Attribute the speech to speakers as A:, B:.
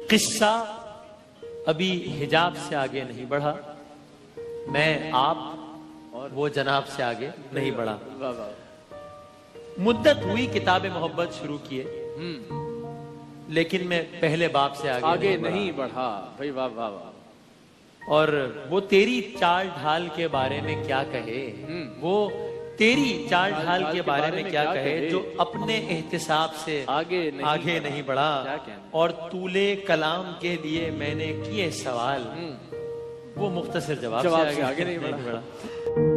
A: किस्सा अभी हिजाब से आगे नहीं बढ़ा, मैं आप और वो जनाब से आगे नहीं बढ़ा। मुद्दत हुई किताब मोहब्बत शुरू किए, लेकिन मैं पहले बाप से आगे नहीं बढ़ा।
B: भाई वाह वाह वाह।
A: और वो तेरी चाल ढाल के बारे में क्या कहे, वो तेरी चाल ढाल के बारे में क्या कहे, जो अपने एहतिसाब से आगे नहीं बढ़ा। और तूले कलाम के लिए मैंने किए सवाल, वो मुख्तसर जवाब से आगे नहीं बढ़ा।